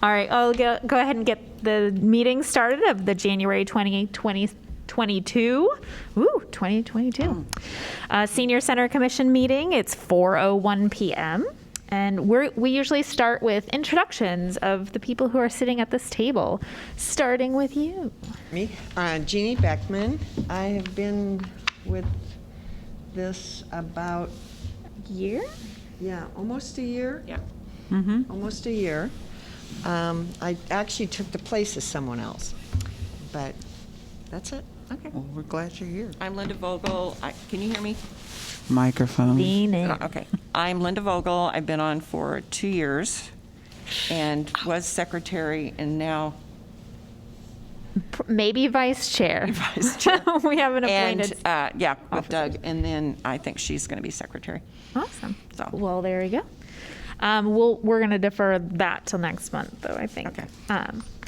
All right, I'll go ahead and get the meeting started of the January 2022. Ooh, 2022. Senior Center Commission meeting. It's 4:01 p.m. And we usually start with introductions of the people who are sitting at this table, starting with you. Me, Jeannie Beckman. I have been with this about Year? almost a year. Yeah. Almost a year. I actually took the place of someone else, but that's it. Okay. Well, we're glad you're here. I'm Linda Vogel. Can you hear me? Microphone. Lean in. Okay. I'm Linda Vogel. I've been on for 2 years and was secretary and now Maybe vice chair. vice chair. We have an appointed. And, with officers. Doug. And then I think she's going to be secretary. Awesome. So. Well, there you go. We're going to defer that till next month, though, I think. Okay.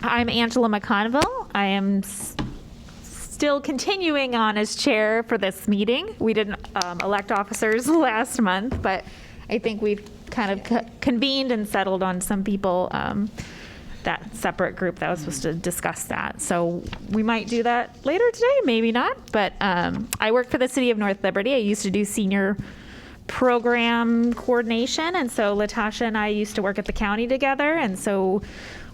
I'm Angela McConville. I am still continuing on as chair for this meeting. We didn't elect officers last month, but I think we've kind of convened and settled on some people, that separate group that was supposed to discuss that. So we might do that later today, maybe not. But I work for the City of North Liberty. I used to do senior program coordination, and so Latasha and I used to work at the county together, and so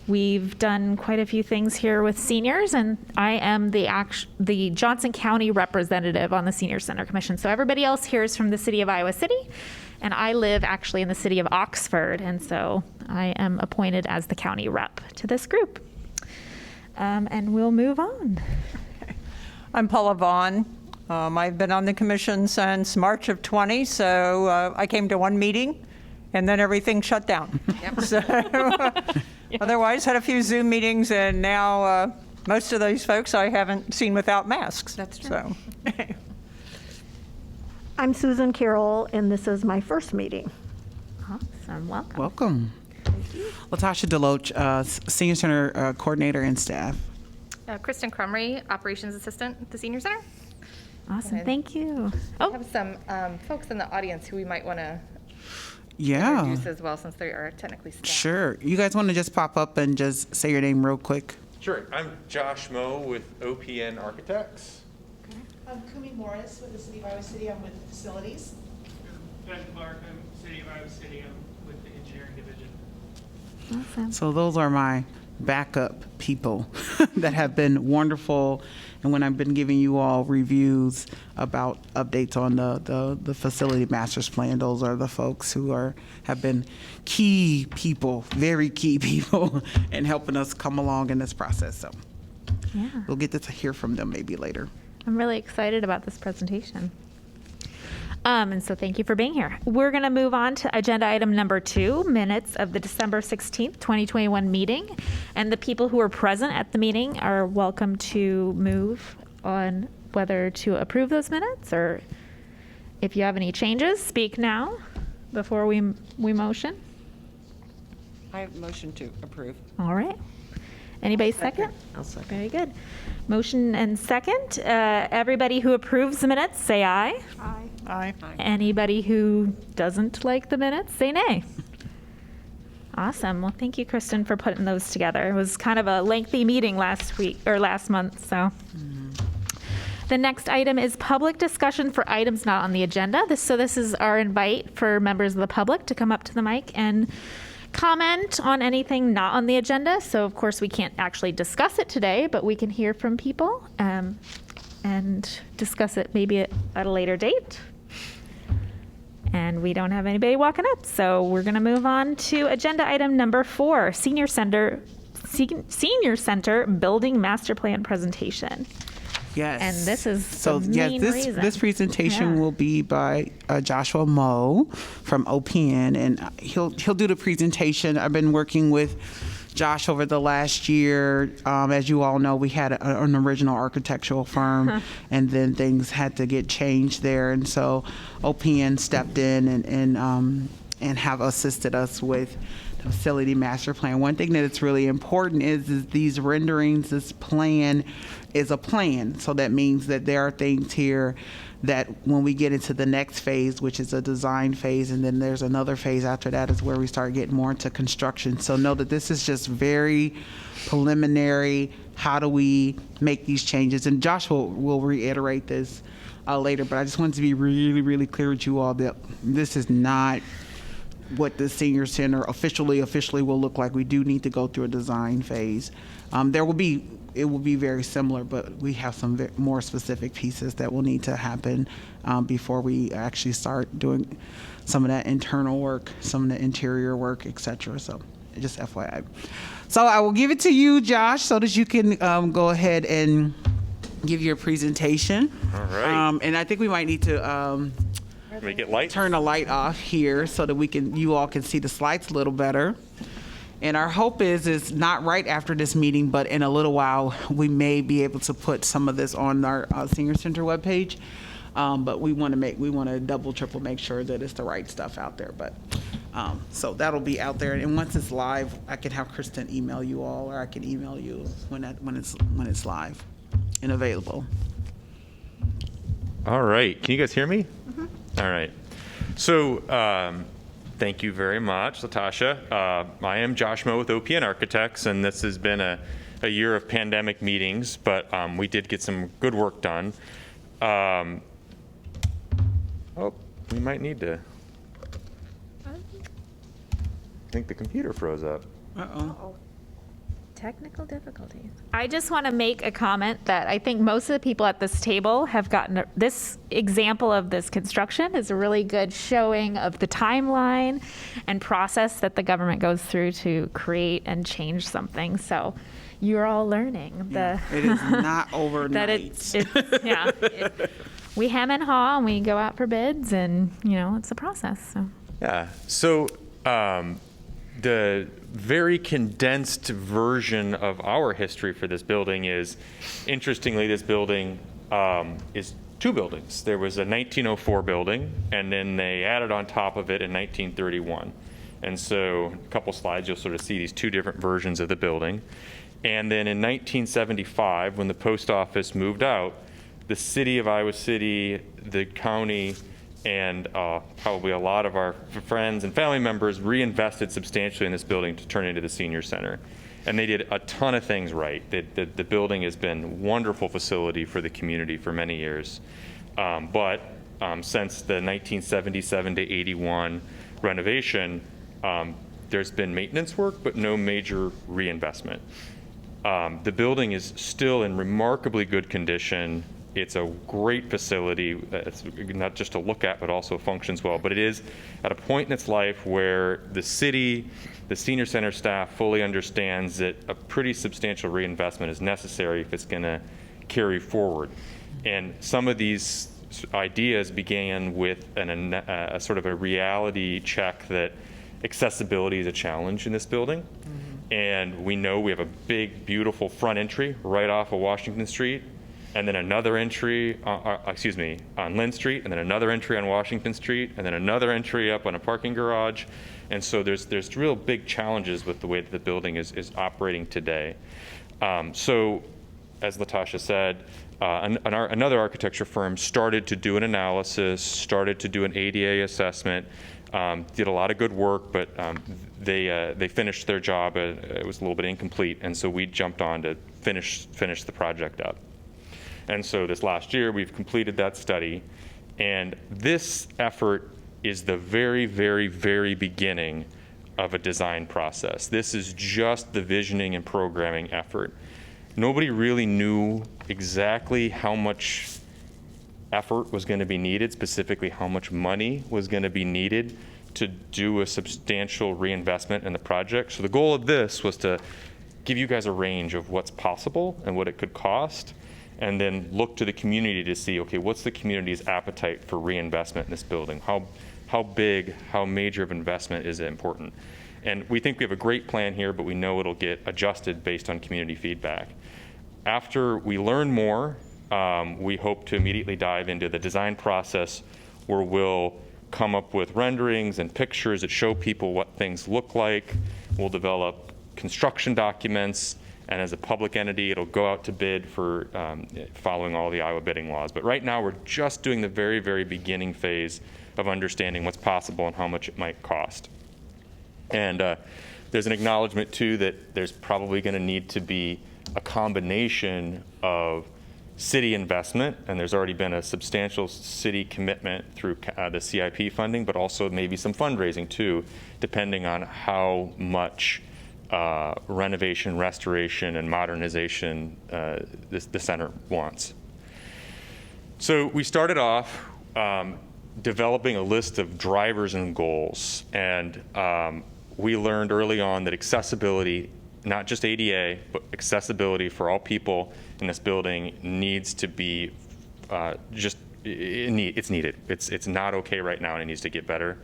we've done quite a few things here with seniors, and I am the Johnson County representative on the Senior Center Commission. So everybody else here is from the city of Iowa City, and I live actually in the city of Oxford, and so I am appointed as the county rep to this group. And we'll move on. I'm Paula Vaughn. I've been on the commission since March of 20, so I came to one meeting, and then everything shut down. So, otherwise, had a few Zoom meetings, and now most of those folks I haven't seen without masks. That's true. So, I'm Susan Carroll, and this is my first meeting. Awesome. Welcome. Welcome. Latasha Deloach, Senior Center Coordinator and staff. Kristen Crumry, Operations Assistant at the Senior Center. Awesome. Thank you. We Oh, have some folks in the audience who we might want to Yeah. introduce as well, since they are technically staff. Sure. You guys want to just pop up and just say your name real quick? Sure. I'm Josh Moe with OPN Architects. I'm Kumi Morris with the City of Iowa City. I'm with Facilities. Ben Clark, I'm City of Iowa City. I'm with the Engineering Division. awesome. So those are my backup people that have been wonderful. And when I've been giving you all reviews about updates on the facility master's plan, those are the folks who have been key people, very key people in helping us come along in this process. So Yeah. we'll get to hear from them maybe later. I'm really excited about this presentation. And so thank you for being here. We're going to move on to agenda item number 2, minutes of the December 16th, 2021 meeting. And the people who are present at the meeting are welcome to move on whether to approve those minutes, or if you have any changes, speak now before we motion. I motion to approve. All right. Anybody second? I'll second. Very good. Motion and second. Everybody who approves the minutes, say aye. aye. Anybody who doesn't like the minutes, say nay. Awesome. Well, thank you, Kristen, for putting those together. It was kind of a lengthy meeting last month, so. The next item is public discussion for items not on the agenda. This is our invite for members of the public to come up to the mic and comment on anything not on the agenda. So of course we can't actually discuss it today, but we can hear from people and discuss it maybe at a later date. And we don't have anybody walking up, so we're going to move on to agenda item number 4, Senior Center Building Master Plan Presentation. Yes. And this is so the yes, main this reason. presentation Yeah. will be by Joshua Moe from OPN, and he'll do the presentation. I've been working with Josh over the last year. As you all know, we had an original architectural firm, and then things had to get changed there, and so OPN stepped in and have assisted us with the facility master plan. One thing that is really important is these renderings. This plan is a plan, so that means that there are things here that when we get into the next phase, which is a design phase, and then there's another phase after that is where we start getting more into construction. So know that this is just very preliminary. How do we make these changes? And Josh will reiterate this later, but I just wanted to be really, really clear with you all that this is not what the senior center officially will look like. We do need to go through a design phase. It will be very similar, but we have some more specific pieces that will need to happen before we actually start doing some of that internal work, some of the interior work, et cetera. So just FYI. So I will give it to you, Josh, so that you can go ahead and give your presentation. All right. And I think we might need to Make it light. turn the light off here so that you all can see the slides a little better. And our hope is not right after this meeting, but in a little while, we may be able to put some of this on our senior center webpage. But we want to double, triple make sure that it's the right stuff out there. But so that'll be out there. And once it's live, I can have Kristen email you all, or I can email you when it's live and available. All right. Can you guys hear me? All right. So thank you very much, Latasha. I am Josh Moe with OPN Architects, and this has been a year of pandemic meetings, but we did get some good work done. Oh, we might need to. I think the computer froze up. Uh-oh. Technical difficulties. I just want to make a comment that I think most of the people at this table have gotten this example of this construction is a really good showing of the timeline and process that the government goes through to create and change something. So you're all learning It is not overnight. We hem and haw and we go out for bids, and it's a process. So. Yeah. So the very condensed version of our history for this building is, interestingly, this building is two buildings. There was a 1904 building, and then they added on top of it in 1931. And so a couple slides, you'll sort of see these two different versions of the building. And then in 1975, when the post office moved out, the city of Iowa City, the county, and probably a lot of our friends and family members reinvested substantially in this building to turn it into the senior center. And they did a ton of things right. The building has been a wonderful facility for the community for many years. But since the 1977 to 81 renovation, there's been maintenance work, but no major reinvestment. The building is still in remarkably good condition. It's a great facility. It's not just to look at, but also functions well. But it is at a point in its life where the city, the senior center staff fully understands that a pretty substantial reinvestment is necessary if it's going to carry forward. And some of these ideas began with a sort of a reality check that accessibility is a challenge in this building. Mm-hmm. And we know we have a big, beautiful front entry right off of Washington Street, and then another entry, on Lynn Street, and then another entry on Washington Street, and then another entry up on a parking garage. And so there's real big challenges with the way that the building is operating today. So, as Latasha said, another architecture firm started to do an analysis, started to do an ADA assessment, did a lot of good work, but they finished their job. It was a little bit incomplete, and so we jumped on to finish the project up. And so this last year, we've completed that study, and this effort is the very, very, very beginning of a design process. This is just the visioning and programming effort. Nobody really knew exactly how much effort was going to be needed, specifically how much money was going to be needed to do a substantial reinvestment in the project. So the goal of this was to give you guys a range of what's possible and what it could cost, and then look to the community to see, okay, what's the community's appetite for reinvestment in this building? How big, how major of investment is it important? And we think we have a great plan here, but we know it'll get adjusted based on community feedback. After we learn more, we hope to immediately dive into the design process, where we'll come up with renderings and pictures that show people what things look like. We'll develop construction documents, And as a public entity, it'll go out to bid for following all the Iowa bidding laws. But right now, we're just doing the very, very beginning phase of understanding what's possible and how much it might cost. And there's an acknowledgement, too, that there's probably going to need to be a combination of city investment, and there's already been a substantial city commitment through the CIP funding, but also maybe some fundraising, too, depending on how much renovation, restoration, and modernization the center wants. So we started off developing a list of drivers and goals, and we learned early on that accessibility, not just ADA, but accessibility for all people in this building needs to be it's needed. It's not okay right now, and it needs to get better.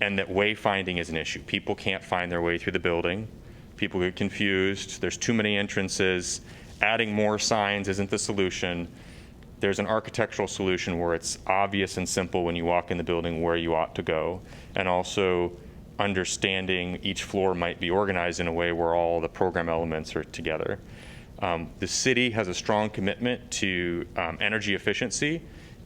And that wayfinding is an issue. People can't find their way through the building. People get confused. There's too many entrances. Adding more signs isn't the solution. There's an architectural solution where it's obvious and simple when you walk in the building where you ought to go. And also understanding each floor might be organized in a way where all the program elements are together. The city has a strong commitment to energy efficiency,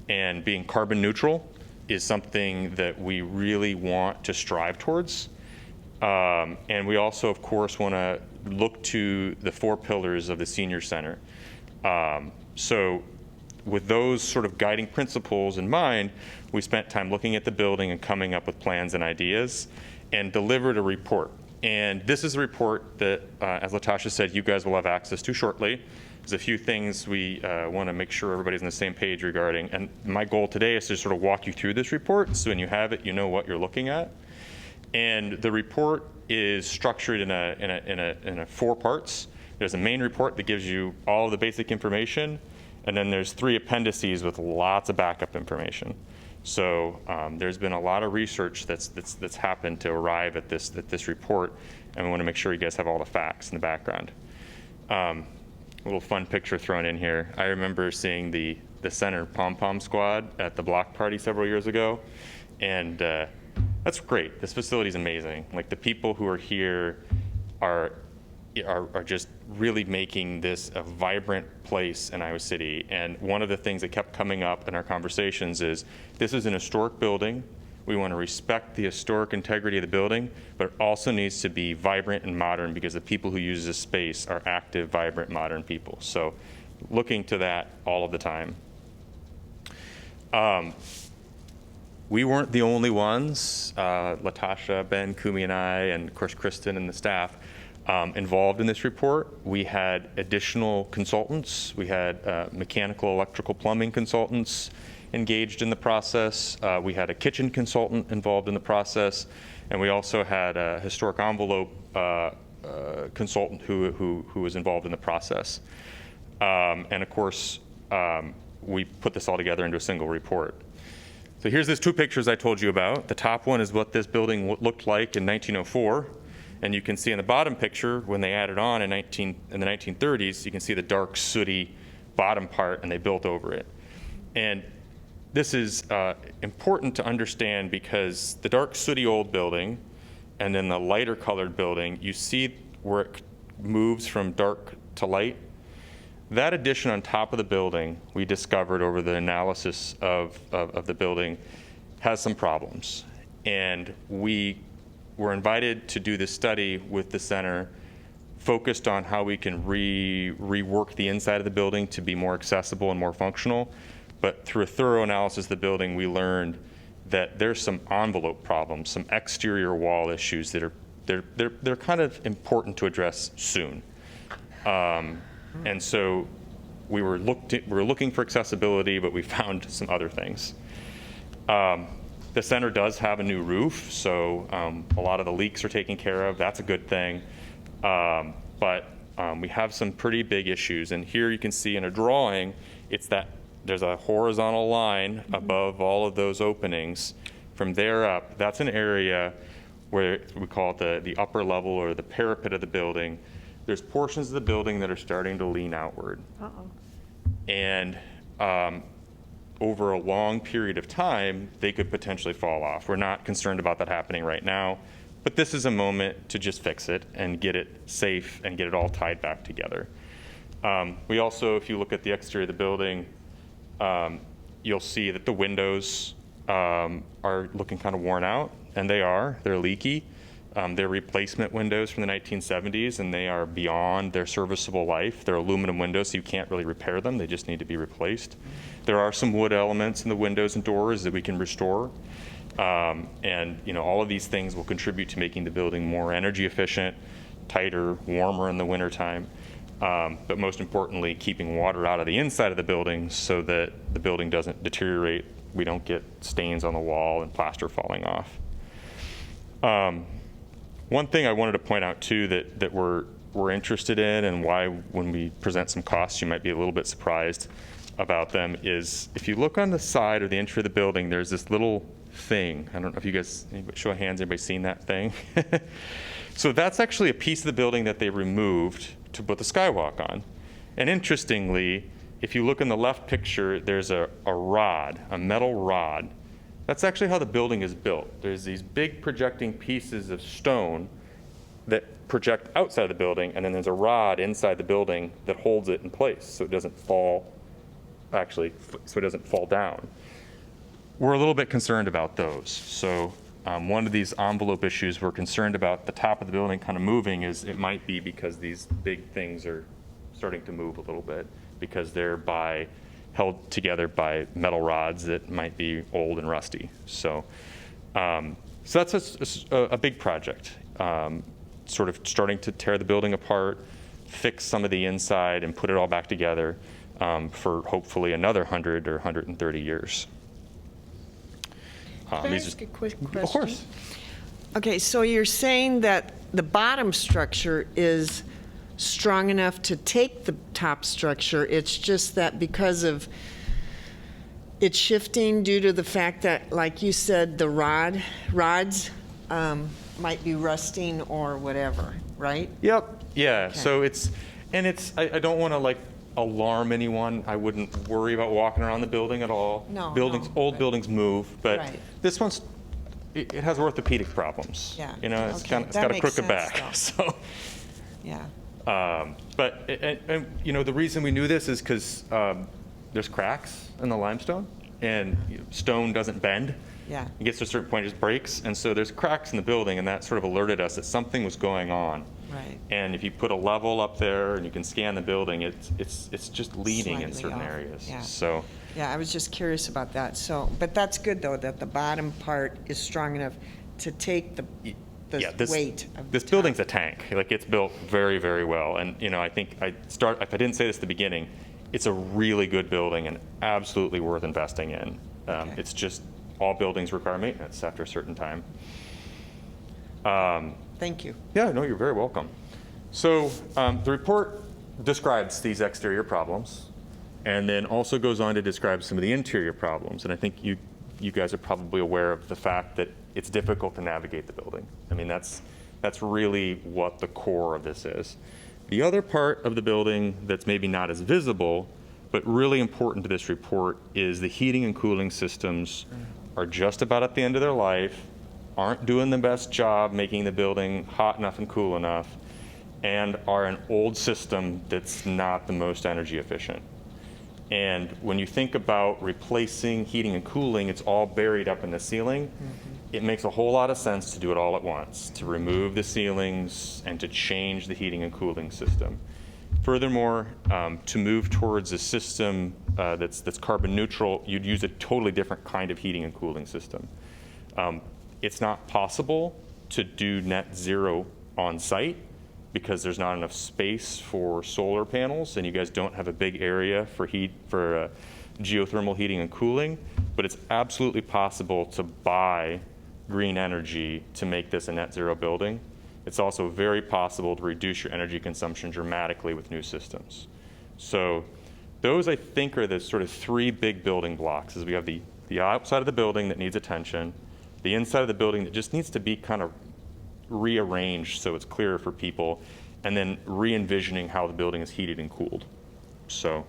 and being carbon neutral is something that we really want to strive towards. And we also, of course, want to look to the 4 pillars of the senior center. So with those sort of guiding principles in mind, we spent time looking at the building and coming up with plans and ideas, and delivered a report. And this is a report that, as Latasha said, you guys will have access to shortly. There's a few things we want to make sure everybody's on the same page regarding. And my goal today is to sort of walk you through this report, so when you have it, you know what you're looking at. And the report is structured in 4 parts. There's a main report that gives you all of the basic information, and then there's 3 appendices with lots of backup information. So there's been a lot of research that's happened to arrive at this report, and we want to make sure you guys have all the facts in the background. A little fun picture thrown in here. I remember seeing the center pom-pom squad at the block party several years ago, and that's great. This facility is amazing. Like, the people who are here are just really making this a vibrant place in Iowa City. And one of the things that kept coming up in our conversations is, this is an historic building. We want to respect the historic integrity of the building, but it also needs to be vibrant and modern, because the people who use this space are active, vibrant, modern people. So looking to that all of the time. We weren't the only ones, Latasha, Ben, Kumi, and I, and of course Kristen and the staff, involved in this report. We had additional consultants. We had mechanical, electrical, plumbing consultants engaged in the process. We had a kitchen consultant involved in the process, and we also had a historic envelope consultant who was involved in the process. And of course, we put this all together into a single report. So here's these 2 pictures I told you about. The top one is what this building looked like in 1904. And you can see in the bottom picture, when they added on in the 1930s, you can see the dark, sooty bottom part, and they built over it. And this is important to understand, because the dark, sooty old building and then the lighter colored building, you see where it moves from dark to light. That addition on top of the building, we discovered over the analysis of the building, has some problems. And we were invited to do this study with the center, focused on how we can rework the inside of the building to be more accessible and more functional. But through a thorough analysis of the building, we learned that there's some envelope problems, some exterior wall issues that are they're kind of important to address soon. And so we were looking for accessibility, but we found some other things. The center does have a new roof, so a lot of the leaks are taken care of. That's a good thing. But we have some pretty big issues. And here you can see in a drawing, it's that there's a horizontal line above all of those openings. From there up, that's an area where we call it the upper level, or the parapet of the building. There's portions of the building that are starting to lean outward. Uh-oh. And over a long period of time, they could potentially fall off. We're not concerned about that happening right now, But this is a moment to just fix it and get it safe and get it all tied back together. We also, if you look at the exterior of the building, you'll see that the windows are looking kind of worn out, and they are. They're leaky. They're replacement windows from the 1970s, and they are beyond their serviceable life. They're aluminum windows, so you can't really repair them. They just need to be replaced. There are some wood elements in the windows and doors that we can restore. And all of these things will contribute to making the building more energy efficient, tighter, warmer in the wintertime. But most importantly, keeping water out of the inside of the building so that the building doesn't deteriorate. We don't get stains on the wall and plaster falling off. One thing I wanted to point out too that we're interested in, and why when we present some costs you might be a little bit surprised about them, is if you look on the side or the entry of the building, there's this little thing. I don't know if you guys, show of hands, anybody seen that thing? So that's actually a piece of the building that they removed to put the skywalk on. And interestingly, if you look in the left picture, there's a rod, a metal rod. That's actually how the building is built. There's these big projecting pieces of stone that project outside the building, and then there's a rod inside the building that holds it in place so it doesn't fall, so it doesn't fall down. We're a little bit concerned about those. So one of these envelope issues we're concerned about the top of the building kind of moving is it might be because these big things are starting to move a little bit because they're held together by metal rods that might be old and rusty. So that's a big project, sort of starting to tear the building apart, fix some of the inside, and put it all back together for hopefully another 100 or 130 years. Can I ask a quick question? Of course. Okay, so you're saying that the bottom structure is strong enough to take the top structure. It's just that because of it shifting due to the fact that, like you said, the rods might be rusting or whatever, right? Yep. Yeah. Okay. So I don't want to alarm anyone. I wouldn't worry about walking around the building at all. No, Old buildings move, but Right. this it has orthopedic problems. Yeah. It's Okay. got That a makes crooked sense, back. though. So. Yeah. But the reason we knew this is because there's cracks in the limestone, and stone doesn't bend. Yeah. It gets to a certain point, it just breaks, and so there's cracks in the building, and that sort of alerted us that something was going on. Right. And if you put a level up there and you can scan the building, it's just leading in Slightly certain off, areas. yeah. So. Yeah, I was just curious about that. So, but that's good though that the bottom part is strong enough to take the weight of this the building's a top. tank. It's built very, very well. And I think if I didn't say this at the beginning, it's a really good building and absolutely worth investing in. Okay. It's just all buildings require maintenance after a certain time. Thank you. Yeah, no, you're very welcome. So the report describes these exterior problems and then also goes on to describe some of the interior problems. And I think you guys are probably aware of the fact that it's difficult to navigate the building. I mean, that's really what the core of this is. The other part of the building that's maybe not as visible, but really important to this report, is the heating and cooling systems are just about at the end of their life, aren't doing the best job making the building hot enough and cool enough, and are an old system that's not the most energy efficient. And when you think about replacing heating and cooling, it's all buried up in the ceiling. It makes a whole lot of sense to do it all at once, to remove the ceilings and to change the heating and cooling system. Furthermore, to move towards a system that's carbon neutral, you'd use a totally different kind of heating and cooling system. It's not possible to do net zero on site because there's not enough space for solar panels, and you guys don't have a big area for geothermal heating and cooling. But it's absolutely possible to buy green energy to make this a net zero building. It's also very possible to reduce your energy consumption dramatically with new systems. So those, I think, are the sort of three big building blocks. Is we have the outside of the building that needs attention, the inside of the building that just needs to be kind of rearranged so it's clearer for people, and then re-envisioning how the building is heated and cooled. So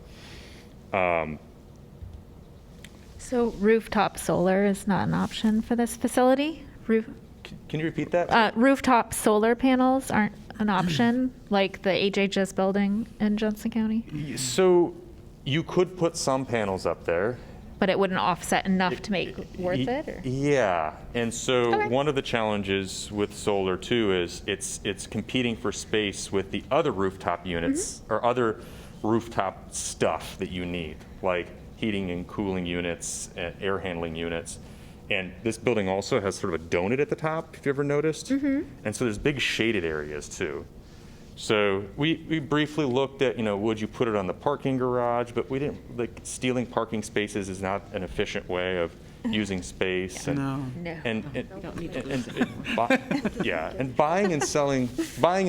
So rooftop solar is not an option for this facility? Can you repeat that? Rooftop solar panels aren't an option, like the HHS building in Johnson County, So you could put some panels up there. but it wouldn't offset enough to make worth it? Or? Yeah, and so Okay. one of the challenges with solar too is it's competing for space with the other rooftop units or other rooftop stuff that you need, like heating and cooling units and air handling units. And this building also has sort of a donut at the top, if you ever noticed. And so there's big shaded areas too. So we briefly looked at, would you put it on the parking garage, but we didn't, like, stealing parking spaces is not an efficient way of using space. And, No. No. and buying and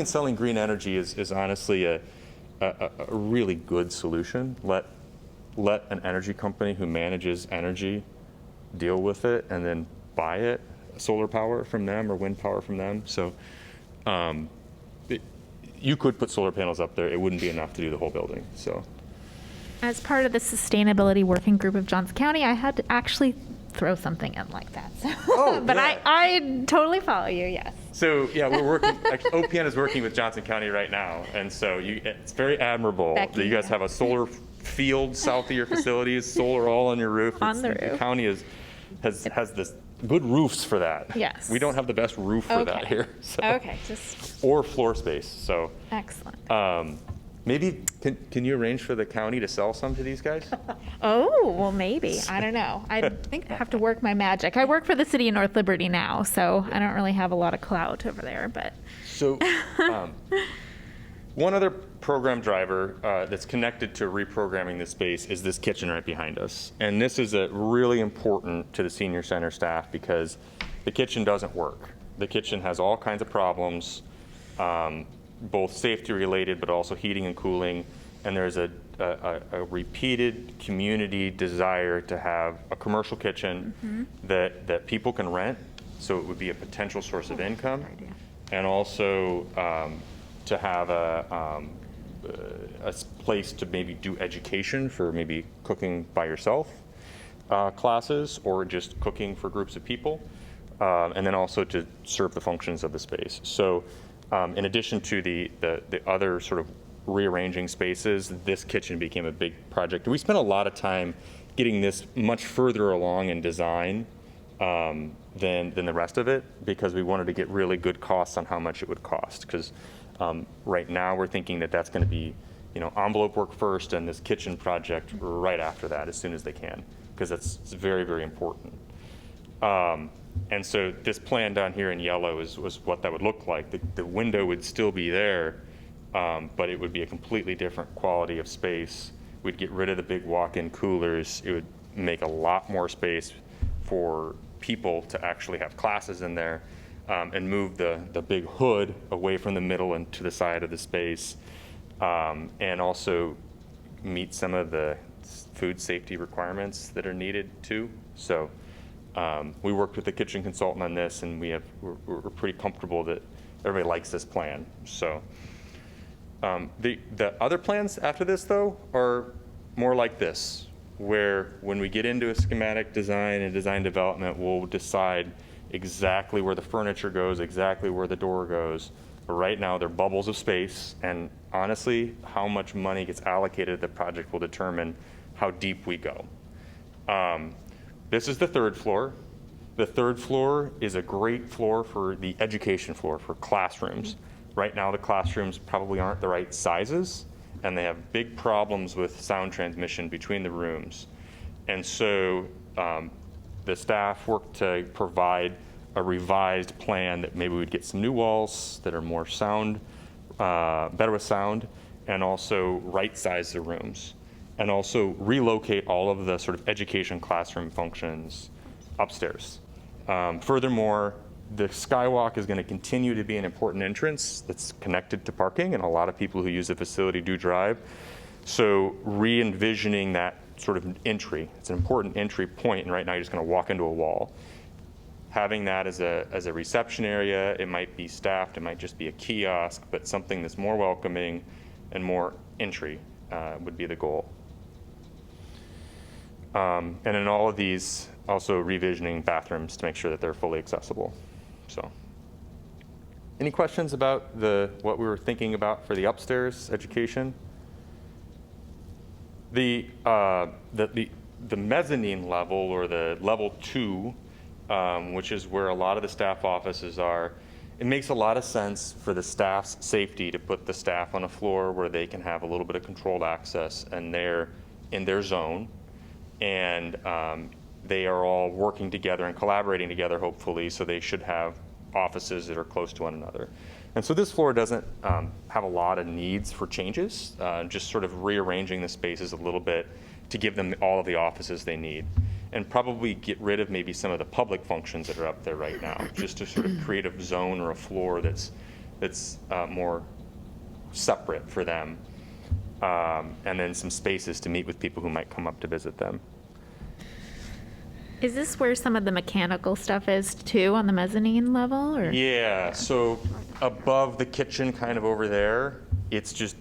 selling green energy is honestly a really good solution. Let an energy company who manages energy deal with it and then buy it, solar power from them or wind power from them. So you could put solar panels up there. It wouldn't be enough to do the whole building. So As part of the sustainability working group of Johnson County, I had to actually throw something in like that. So. But yeah. I totally follow you, yes. So yeah, we're working. Actually, OPN is working with Johnson County right now, and so it's very admirable Becky, that you guys yeah. have a solar field south of your facilities, solar all on your roof. On the The roof. county has this good roofs for that. Yes. We don't have the best roof for that Okay. here. So. Okay, just Or floor space. So excellent. maybe can you arrange for the county to sell some to these guys? Oh, well, maybe. I don't know. I think I have to work my magic. I work for the city of North Liberty now, so I don't really have a lot of clout over there, but So, one other program driver that's connected to reprogramming this space is this kitchen right behind us. And this is really important to the senior center staff because the kitchen doesn't work. The kitchen has all kinds of problems, both safety related, but also heating and cooling. And there's a repeated community desire to have a commercial kitchen that people can rent, so it would be a potential source of income, and also to have a place to maybe do education for maybe cooking by yourself classes or just cooking for groups of people, and then also to serve the functions of the space. So in addition to the other sort of rearranging spaces, this kitchen became a big project. We spent a lot of time getting this much further along in design than the rest of it, because we wanted to get really good costs on how much it would cost. Because right now we're thinking that that's going to be, envelope work first, and this kitchen project right after that, as soon as they can, because it's very, very important. And so this plan down here in yellow was what that would look like. The window would still be there, but it would be a completely different quality of space. We'd get rid of the big walk-in coolers. It would make a lot more space for people to actually have classes in there, and move the big hood away from the middle and to the side of the space, and also meet some of the food safety requirements that are needed too. So we worked with the kitchen consultant on this, and we're pretty comfortable that everybody likes this plan. So the other plans after this, though, are more like this, where when we get into a schematic design and design development, we'll decide exactly where the furniture goes, exactly where the door goes. But right now, they're bubbles of space, and honestly, how much money gets allocated to the project will determine how deep we go. This is the third floor. The third floor is a great floor for the education floor, for classrooms. Right now, the classrooms probably aren't the right sizes, and they have big problems with sound transmission between the rooms. And so the staff worked to provide a revised plan that maybe we'd get some new walls that are more sound, better with sound, and also right-size the rooms, and also relocate all of the sort of education classroom functions upstairs. Furthermore, the skywalk is going to continue to be an important entrance that's connected to parking, and a lot of people who use the facility do drive. So re-envisioning that sort of entry, it's an important entry point, and right now you're just going to walk into a wall. Having that as a reception area, it might be staffed, it might just be a kiosk, but something that's more welcoming and more entry would be the goal. And in all of these, also revisioning bathrooms to make sure that they're fully accessible. So, any questions about what we were thinking about for the upstairs education? The mezzanine level, or the level 2, which is where a lot of the staff offices are, it makes a lot of sense for the staff's safety to put the staff on a floor where they can have a little bit of controlled access, and they're in their zone, and they are all working together and collaborating together, hopefully, so they should have offices that are close to one another. And so this floor doesn't have a lot of needs for changes, just sort of rearranging the spaces a little bit to give them all of the offices they need, and probably get rid of maybe some of the public functions that are up there right now, just to sort of create a zone or a floor that's more separate for them, and then some spaces to meet with people who might come up to visit them. Is this where some of the mechanical stuff is too, on the mezzanine level, or? Yeah, so above the kitchen, kind of over there, it's just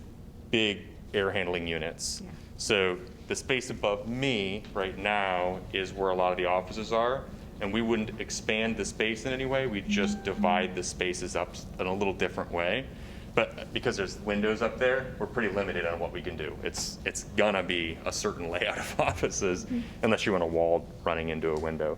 big air handling units. Yeah. So the space above me right now is where a lot of the offices are, and we wouldn't expand the space in any way. We'd just divide the spaces up in a little different way. But because there's windows up there, we're pretty limited on what we can do. It's gonna be a certain layout of offices, unless you want a wall running into a window.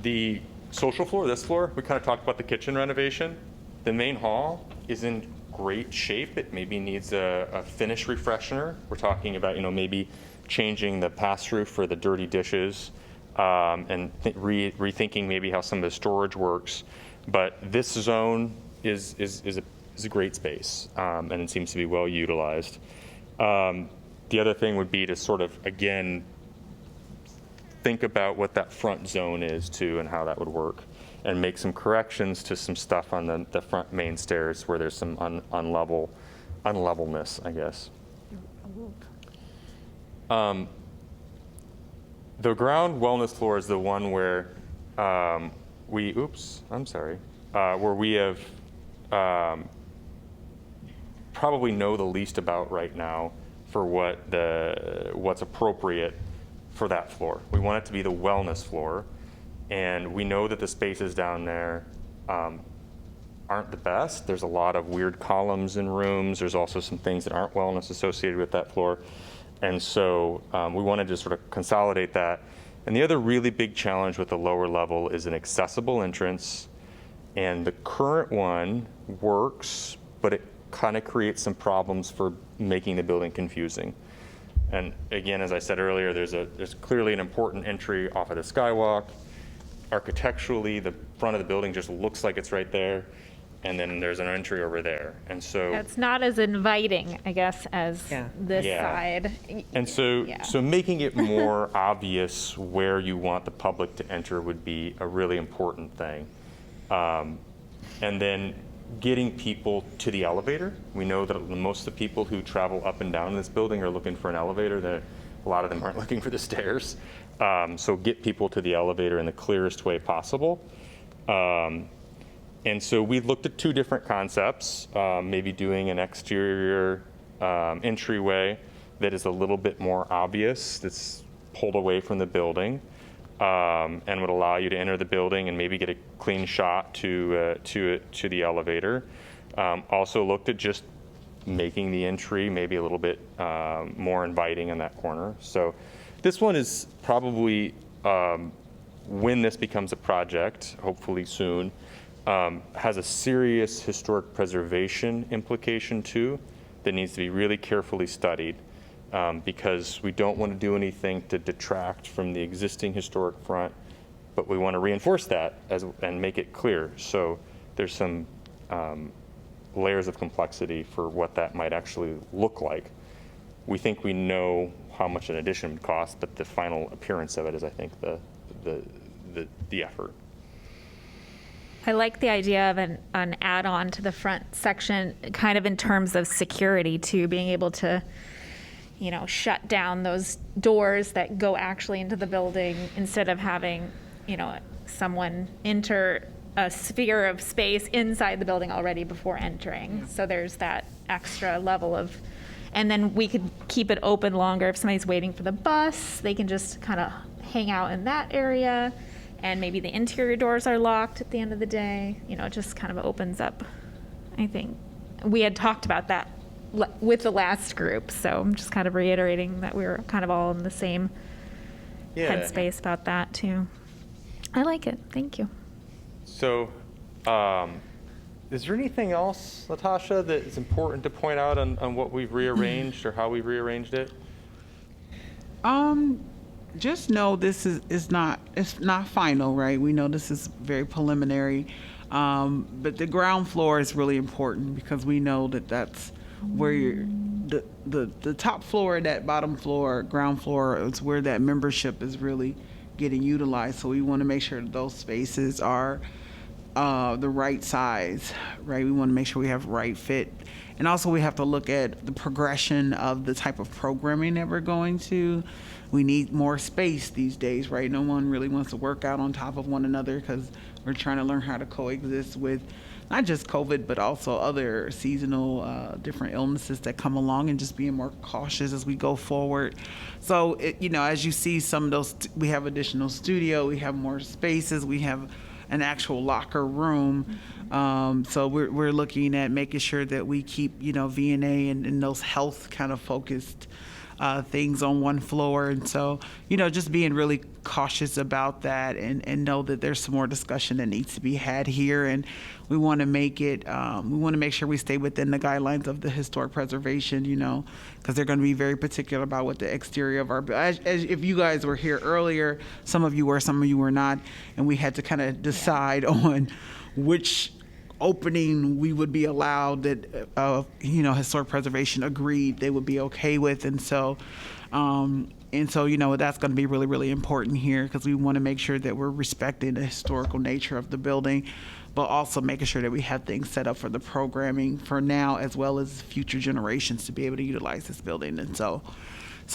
The social floor, this floor, we kind of talked about the kitchen renovation. The main hall is in great shape. It maybe needs a finish refreshener. We're talking about, maybe changing the pass-through for the dirty dishes, and rethinking maybe how some of the storage works. But this zone is a great space, and it seems to be well utilized. The other thing would be to sort of, again, think about what that front zone is too, and how that would work, and make some corrections to some stuff on the front main stairs where there's some unlevelness, I guess. The ground wellness floor is the one where where we have probably know the least about right now for what's appropriate for that floor. We want it to be the wellness floor, and we know that the spaces down there aren't the best. There's a lot of weird columns in rooms. There's also some things that aren't wellness associated with that floor. And so we wanted to sort of consolidate that. And the other really big challenge with the lower level is an accessible entrance. And the current one works, but it kind of creates some problems for making the building confusing. And again, as I said earlier, there's clearly an important entry off of the skywalk. Architecturally, the front of the building just looks like it's right there. And then there's an entry over there. And so It's not as inviting, I guess, as this side. And so, Yeah. so making it more obvious where you want the public to enter would be a really important thing. And then getting people to the elevator. We know that most of the people who travel up and down this building are looking for an elevator. That a lot of them aren't looking for the stairs. So get people to the elevator in the clearest way possible. And so we looked at two different concepts, maybe doing an exterior entryway that is a little bit more obvious, that's pulled away from the building, and would allow you to enter the building and maybe get a clean shot to the elevator. Also looked at just making the entry maybe a little bit more inviting in that corner. So this one is probably, when this becomes a project, hopefully soon, has a serious historic preservation implication too that needs to be really carefully studied, because we don't want to do anything to detract from the existing historic front, but we want to reinforce that and make it clear. So there's some layers of complexity for what that might actually look like. We think we know how much an addition would cost, but the final appearance of it is, I think, the effort. I like the idea of an add-on to the front section, kind of in terms of security too, being able to, shut down those doors that go actually into the building instead of having, someone enter a sphere of space inside the building already before entering. So there's that extra level of And then we could keep it open longer if somebody's waiting for the bus. They can just kind of hang out in that area. And maybe the interior doors are locked at the end of the day. You know, it just kind of opens up, I think. We had talked about that with the last group, so I'm just kind of reiterating that we were kind of all in the same headspace about that too. I like it. Thank you. So, is there anything else, Latasha, that is important to point out on what we've rearranged or how we've rearranged it? Just know this is not, it's not final, right? We know this is very preliminary, but the ground floor is really important because we know that that's where the top floor, that bottom floor, ground floor is where that membership is really getting utilized. So we want to make sure that those spaces are the right size, right? We want to make sure we have right fit. And also we have to look at the progression of the type of programming that we're going to. We need more space these days, right? No one really wants to work out on top of one another because we're trying to learn how to coexist with not just COVID, but also other seasonal different illnesses that come along, and just being more cautious as we go forward. So, as you see some of those, we have additional studio, we have more spaces, we have an actual locker room. So we're looking at making sure that we keep, VNA and those health kind of focused things on one floor. And so, just being really cautious about that and know that there's some more discussion that needs to be had here. And we want to make it, we want to make sure we stay within the guidelines of the historic preservation, because they're going to be very particular about what the exterior of our, as if you guys were here earlier, some of you were, some of you were not, and we had to kind of decide on which opening we would be allowed that, historic preservation agreed they would be okay with. And so, that's going to be really, really important here because we want to make sure that we're respecting the historical nature of the building, but also making sure that we have things set up for the programming for now as well as future generations to be able to utilize this building. And so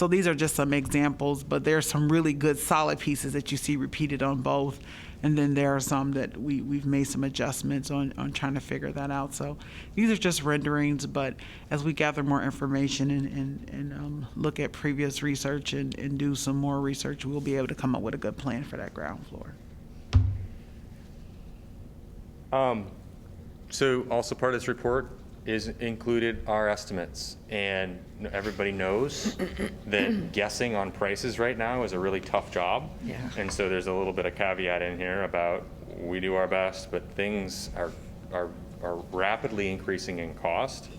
these are just some examples, but there are some really good solid pieces that you see repeated on both. And then there are some that we've made some adjustments on trying to figure that out. So these are just renderings, but as we gather more information and look at previous research and do some more research, we'll be able to come up with a good plan for that ground floor. So also part of this report is included our estimates, and everybody knows that guessing on prices right now is a really tough job. Yeah. And so there's a little bit of caveat in here about we do our best, but things are rapidly increasing in cost.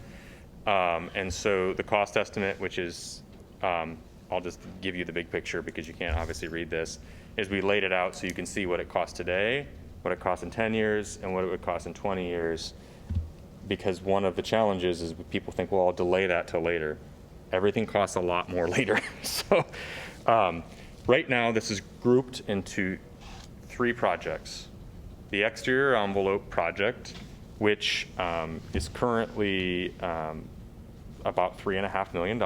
And so the cost estimate, which is, I'll just give you the big picture because you can't obviously read this, is we laid it out so you can see what it costs today, what it costs in 10 years, and what it would cost in 20 years. Because one of the challenges is people think, well, I'll delay that till later. Everything costs a lot more later. So right now, this is grouped into 3 projects. The exterior envelope project, which is currently about $3.5 million.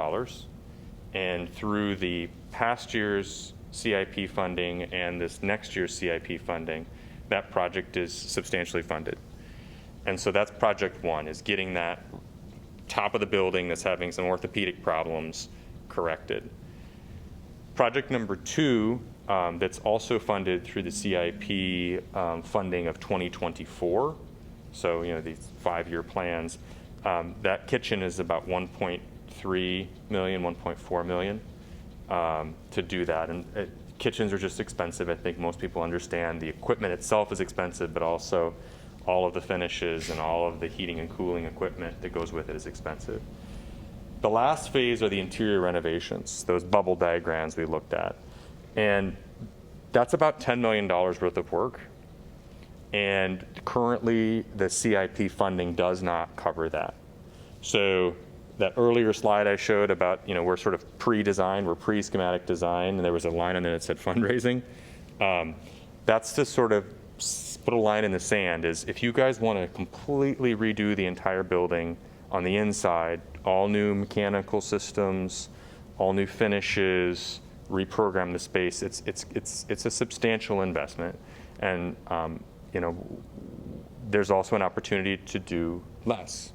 And through the past year's CIP funding and this next year's CIP funding, that project is substantially funded. And so that's project 1, is getting that top of the building that's having some orthopedic problems corrected. Project number 2, that's also funded through the CIP funding of 2024. So, these 5-year plans. That kitchen is about $1.3 million, $1.4 million to do that. And kitchens are just expensive. I think most people understand the equipment itself is expensive, but also all of the finishes and all of the heating and cooling equipment that goes with it is expensive. The last phase are the interior renovations, those bubble diagrams we looked at. And that's about $10 million worth of work. And currently the CIP funding does not cover that. So that earlier slide I showed about, we're sort of pre-designed, we're pre-schematic design, and there was a line on there that said fundraising. That's to sort of put a line in the sand, is if you guys want to completely redo the entire building on the inside, all new mechanical systems, all new finishes, reprogram the space, it's a substantial investment. And there's also an opportunity to do less.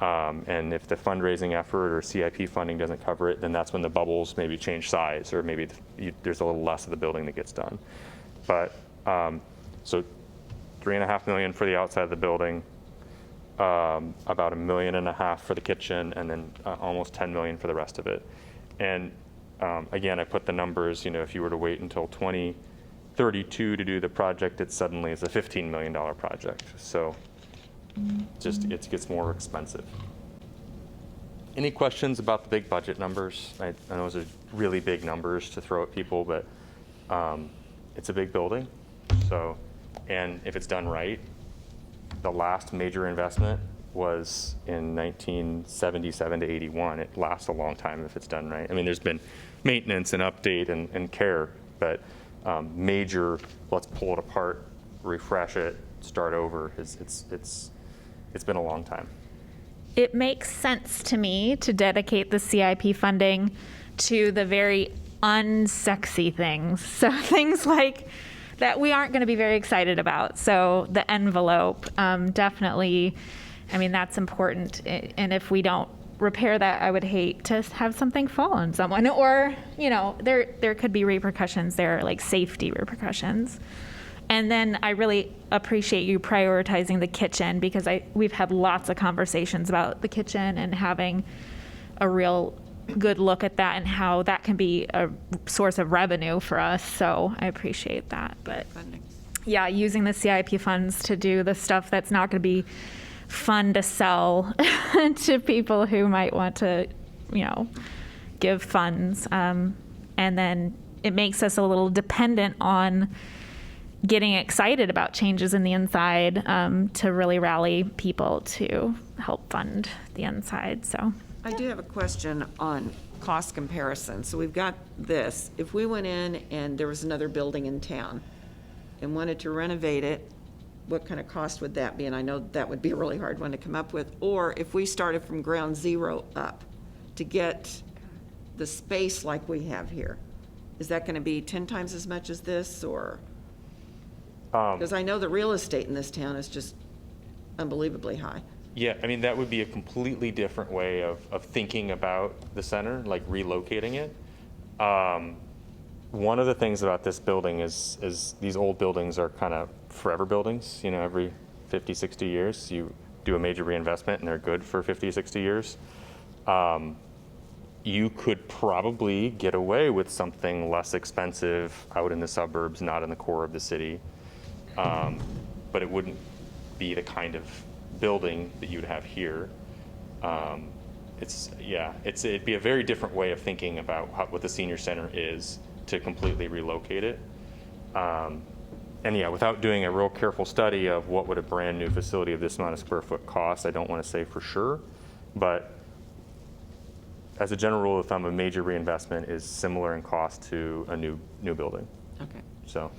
And if the fundraising effort or CIP funding doesn't cover it, then that's when the bubbles maybe change size, or maybe there's a little less of the building that gets done. But so $3.5 million for the outside of the building, about $1.5 million for the kitchen, and then almost $10 million for the rest of it. And again, I put the numbers, if you were to wait until 2032 to do the project, it suddenly is a $15 million project. So it gets more expensive. Any questions about the big budget numbers? I know those are really big numbers to throw at people, but it's a big building. So, and if it's done right, the last major investment was in 1977 to 81. It lasts a long time if it's done right. I mean, there's been maintenance and update and care, but major, let's pull it apart, refresh it, start over, it's been a long time. It makes sense to me to dedicate the CIP funding to the very unsexy things. So things like that we aren't going to be very excited about. So the envelope, definitely, I mean, that's important. And if we don't repair that, I would hate to have something fall on someone, or, there could be repercussions there, like safety repercussions. And then I really appreciate you prioritizing the kitchen, because we've had lots of conversations about the kitchen and having a real good look at that and how that can be a source of revenue for us. So I appreciate that. But yeah, using the CIP funds to do the stuff that's not going to be fun to sell to people who might want to, give funds. And then it makes us a little dependent on getting excited about changes in the inside to really rally people to help fund the inside. So I do have a question on cost comparison. So we've got this. If we went in and there was another building in town and wanted to renovate it, what kind of cost would that be? And I know that would be a really hard one to come up with. Or if we started from ground zero up to get the space like we have here, is that going to be 10 times as much as this, or? Because I know the real estate in this town is just unbelievably high. Yeah, I mean, that would be a completely different way of thinking about the center, like relocating it. One of the things about this building is these old buildings are kind of forever buildings. Every 50, 60 years, you do a major reinvestment and they're good for 50, 60 years. You could probably get away with something less expensive out in the suburbs, not in the core of the city. But it wouldn't be the kind of building that you'd have here. It'd be a very different way of thinking about what the senior center is to completely relocate it. Without doing a real careful study of what would a brand new facility of this amount of square foot cost, I don't want to say for sure. But as a general rule of thumb, a major reinvestment is similar in cost to a new building. Okay. So.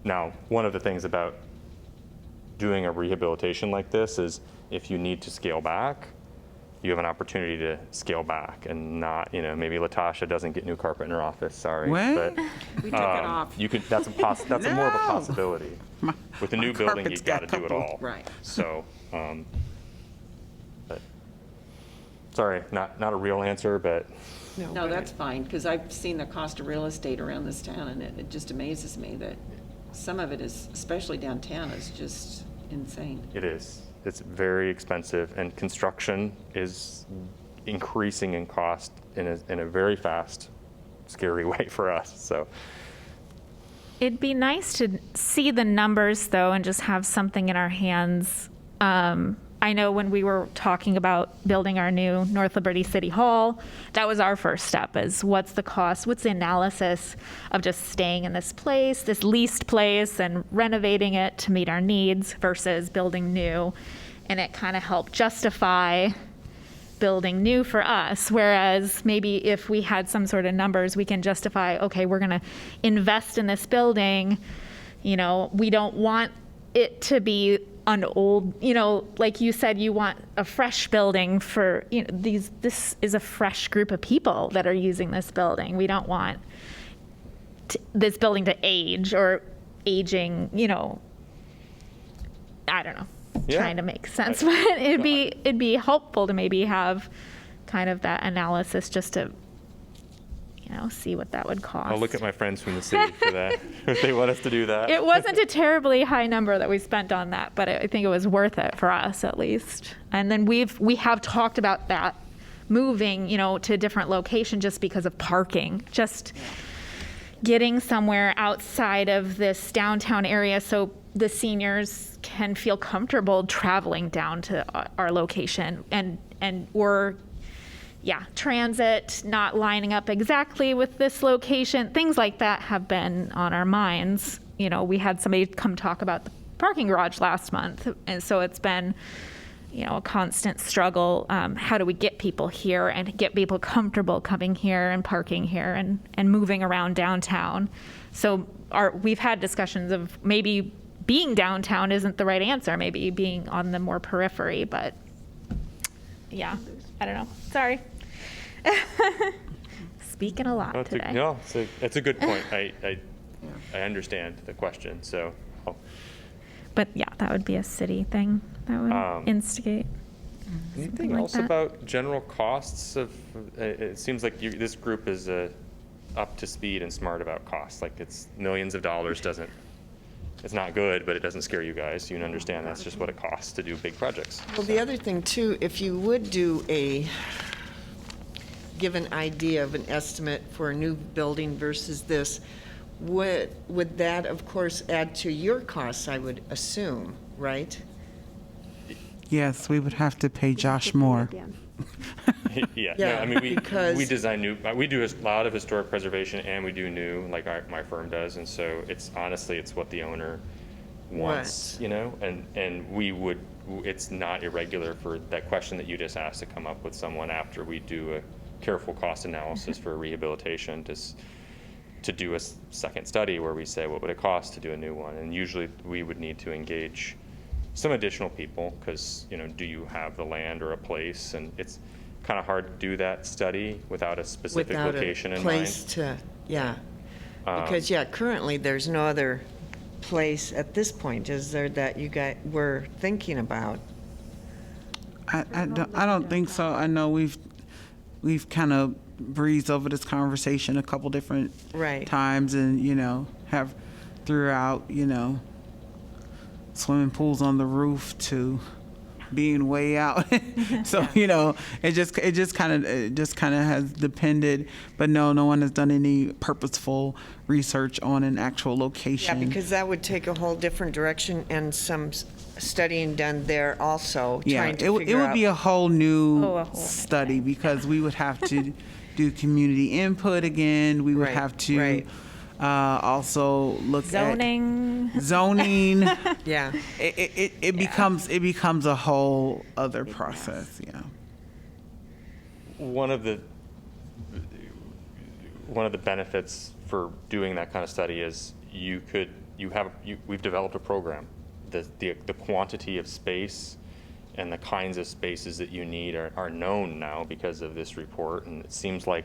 Now, one of the things about doing a rehabilitation like this is if you need to scale back, you have an opportunity to scale back and not, maybe Latasha doesn't get new carpet in her office, sorry. What? But We took it off. you could, that's a more of a No. possibility. With a new building, carpet's you got to got do it couple. all. Right. So, but, sorry, not a real answer, but No, that's fine, because I've seen the cost of real estate around this town, and it just amazes me that some of it is, especially downtown, is just insane. it is. It's very expensive, and construction is increasing in cost in a very fast, scary way for us. So it'd be nice to see the numbers, though, and just have something in our hands. I know when we were talking about building our new North Liberty City Hall, that was our first step, is what's the cost, what's the analysis of just staying in this place, this leased place, and renovating it to meet our needs versus building new. And it kind of helped justify building new for us, whereas maybe if we had some sort of numbers, we can justify, okay, we're going to invest in this building. We don't want it to be an old, like you said, you want a fresh building for, this is a fresh group of people that are using this building. We don't want this building to age or aging, I don't know. Yeah. trying to make sense, but it'd be helpful to maybe have kind of that analysis just to, see what that would cost. I'll look at my friends from the city for that, if they want us to do that. It wasn't a terribly high number that we spent on that, but I think it was worth it for us at least. And then we have talked about that moving, to a different location just because of parking, just getting somewhere outside of this downtown area so the seniors can feel comfortable traveling down to our location or transit not lining up exactly with this location. Things like that have been on our minds. We had somebody come talk about the parking garage last month, and so it's been, a constant struggle. How do we get people here and get people comfortable coming here and parking here and moving around downtown? So we've had discussions of maybe being downtown isn't the right answer, maybe being on the more periphery, but I don't know. Sorry. Speaking a lot today. That's a good point. I understand the question, so. But that would be a city thing that would instigate. Anything like else that. about general costs of, it seems like this group is up to speed and smart about costs, like it's millions of dollars it's not good, but it doesn't scare you guys. You can understand that's just what it costs to do big projects. Well, the other thing too, if you would give an idea of an estimate for a new building versus this, would that, of course, add to your costs, I would assume, right? Yes, we would have to pay Josh more. Yeah, I mean, because- we design we do a lot of historic preservation and we do new, like my firm does, and so it's what the owner wants, and it's not irregular for that question that you just asked to come up with someone after we do a careful cost analysis for rehabilitation to do a second study where we say, what would it cost to do a new one? And usually we would need to engage some additional people because, do you have the land or a place? And it's kind of hard to do that study without a specific location in mind. Because, currently there's no other place at this point, is there, that you were thinking about? I don't think so. I know we've kind of breezed over this conversation a couple different times and, have throughout, swimming pools on the roof to being way out. So, it just kind of has depended, but no one has done any purposeful research on an actual location. Yeah, because that would take a whole different direction and some studying done there also, trying to it figure would out. be a whole new study because we would have to do community input again. We would have to also look Zoning. at zoning. Yeah. It becomes a whole other process. Yeah. One of the benefits for doing that kind of study is we've developed a program. The quantity of space and the kinds of spaces that you need are known now because of this report, and it seems like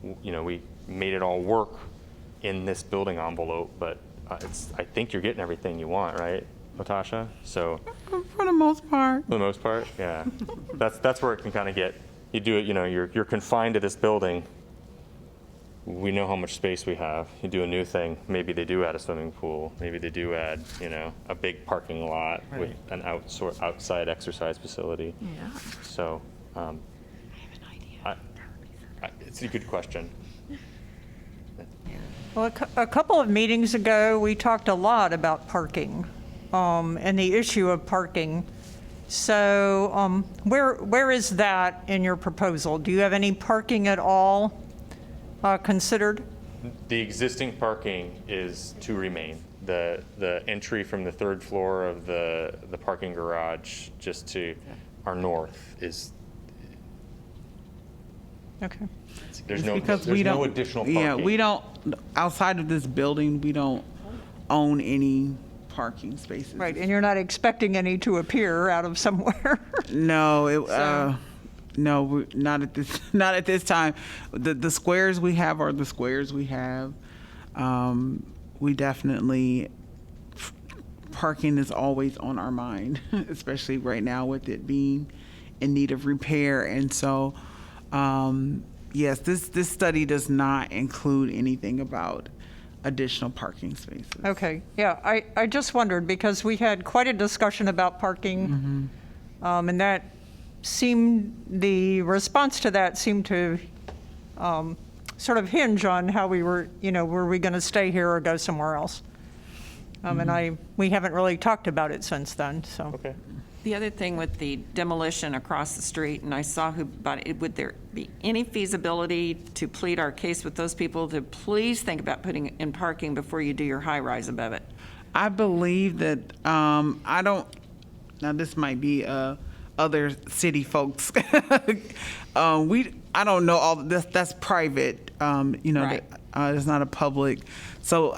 we made it all work in this building envelope, but I think you're getting everything you want, right, Latasha? So For the most part. for the most part, yeah. That's where it can kind of get. You do it, you're confined to this building. We know how much space we have. You do a new thing, maybe they do add a swimming pool. Maybe they do add, a big parking lot with an outside exercise facility. Yeah. So, I have an idea. It's a good question. Well, a couple of meetings ago, we talked a lot about parking and the issue of parking. So where is that in your proposal? Do you have any parking at all considered? The existing parking is to remain. The entry from the third floor of the parking garage just to our north is, Okay. there's no Because no additional parking. Yeah, we don't, outside of this building, we don't own any parking spaces. Right, and you're not expecting any to appear out of somewhere? No, no, not at this time. The squares we have are the squares we have. We definitely parking is always on our mind, especially right now with it being in need of repair. And so, yes, this study does not include anything about additional parking spaces. Okay, yeah, I just wondered, because we had quite a discussion about parking, and that the response to that seemed to sort of hinge on how we were, were we going to stay here or go somewhere else? And we haven't really talked about it since then, so. Okay. The other thing with the demolition across the street, and I saw who bought it, would there be any feasibility to plead our case with those people to please think about putting in parking before you do your high-rise above it? I believe that, I don't, now this might be other city folks. I don't know all this, that's private, Right. It's not a public. So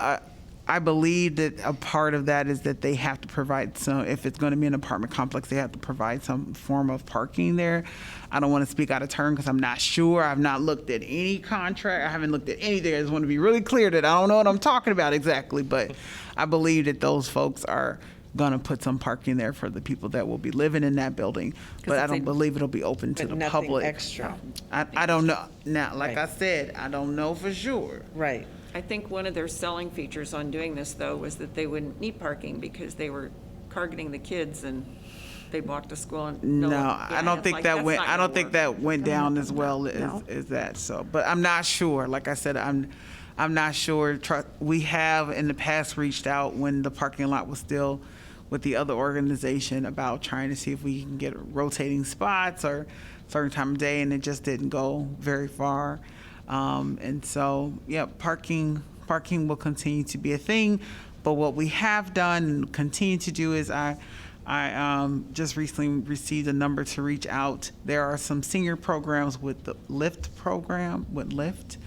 I believe that a part of that is that they have to provide some, if it's going to be an apartment complex, they have to provide some form of parking there. I don't want to speak out of turn because I'm not sure. I've not looked at any contract. I haven't looked at anything. I just want to be really clear that I don't know what I'm talking about exactly, but I believe that those folks are going to put some parking there for the people that will be living in that building, but I don't believe it'll be open to But the nothing public. extra. I don't know. Now, like Right. I said, I don't know for sure. Right. I think one of their selling features on doing this, though, was that they wouldn't need parking because they were targeting the kids and they'd walk to school and. No, Yeah, I don't it's think like, that that's went. not I gonna don't think work. that went down as well No. as that. So, but I'm not sure. Like I said, I'm not sure. We have in the past reached out when the parking lot was still with the other organization about trying to see if we can get rotating spots or certain time of day, and it just didn't go very far. And so, yeah, parking will continue to be a thing. But what we have done and continue to do is I just recently received a number to reach out. There are some senior programs with the LIFT program, with LIFT,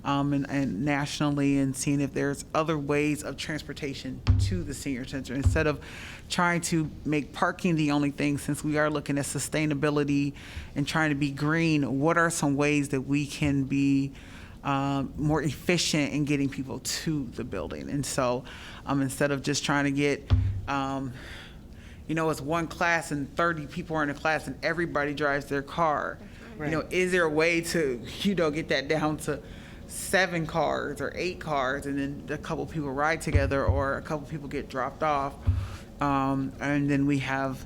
and nationally, and seeing if there's other ways of transportation to the senior center instead of trying to make parking the only thing. Since we are looking at sustainability and trying to be green, what are some ways that we can be more efficient in getting people to the building? And so instead of just trying to get, it's one class and 30 people are in a class and everybody drives their car. Is there a way to, get that down to 7 cars or 8 cars, and then a couple people ride together or a couple people get dropped off, and then we have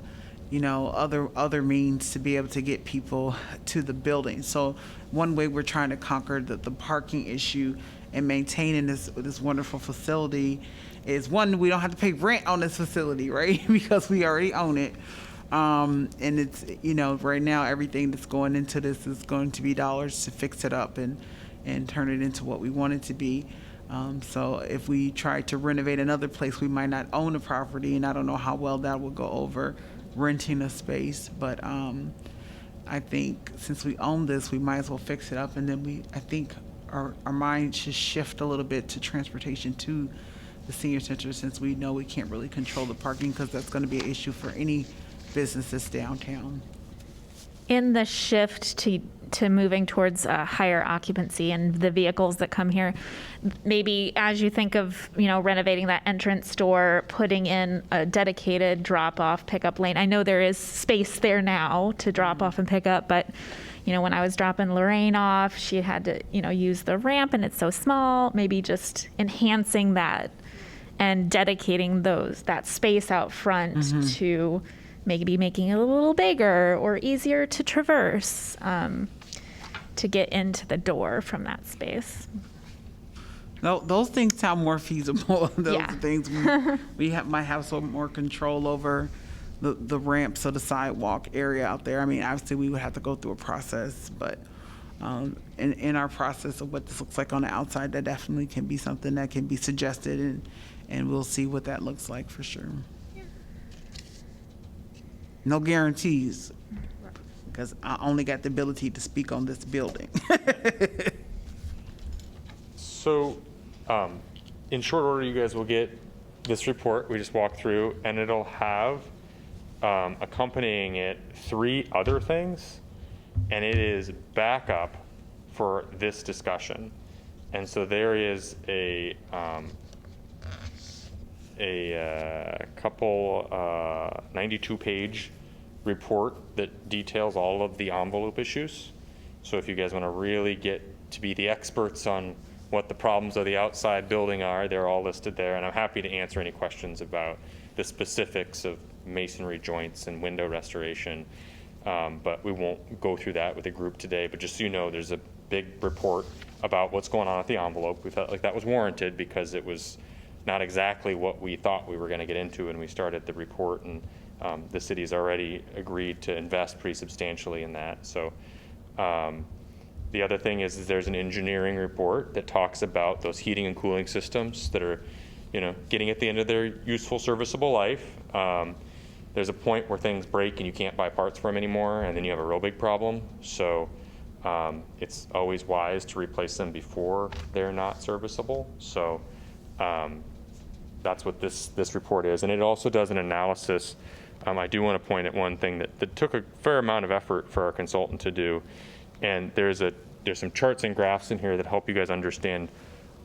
other means to be able to get people to the building. So one way we're trying to conquer the parking issue and maintaining this wonderful facility is, one, we don't have to pay rent on this facility, right? Because we already own it. And it's, right now everything that's going into this is going to be dollars to fix it up and turn it into what we want it to be. So if we try to renovate another place, we might not own the property, and I don't know how well that will go over renting a space. But I think since we own this, we might as well fix it up, and then I think our mind should shift a little bit to transportation to the senior center, since we know we can't really control the parking, because that's going to be an issue for any businesses downtown. In the shift to moving towards higher occupancy and the vehicles that come here, maybe as you think of, renovating that entrance door, putting in a dedicated drop-off pickup lane. I know there is space there now to drop off and pick up, but, when I was dropping Lorraine off, she had to, use the ramp, and it's so small. Maybe just enhancing that and dedicating that space out front to maybe making it a little bigger or easier to traverse, to get into the door from that space. No, those things sound more feasible. Those Yeah. things we might have some more control over the ramps or the sidewalk area out there. I mean, obviously we would have to go through a process, but in our process of what this looks like on the outside, that definitely can be something that can be suggested, and we'll see what that looks like for sure. No guarantees, because I only got the ability to speak on this building. So, in short order, you guys will get this report we just walked through, and it'll have accompanying it 3 other things, and it is backup for this discussion. And so there is a a couple 92-page report that details all of the envelope issues. So if you guys want to really get to be the experts on what the problems of the outside building are, they're all listed there. And I'm happy to answer any questions about the specifics of masonry joints and window restoration. But we won't go through that with the group today. But just so you know, there's a big report about what's going on at the envelope. We felt like that was warranted because it was not exactly what we thought we were going to get into when we started the report. And the city's already agreed to invest pretty substantially in that. So the other thing is there's an engineering report that talks about those heating and cooling systems that are, getting at the end of their useful, serviceable life. There's a point where things break and you can't buy parts for them anymore, and then you have a real big problem. So it's always wise to replace them before they're not serviceable. So that's what this report is. And it also does an analysis. I do want to point at one thing that took a fair amount of effort for our consultant to do. And there's some charts and graphs in here that help you guys understand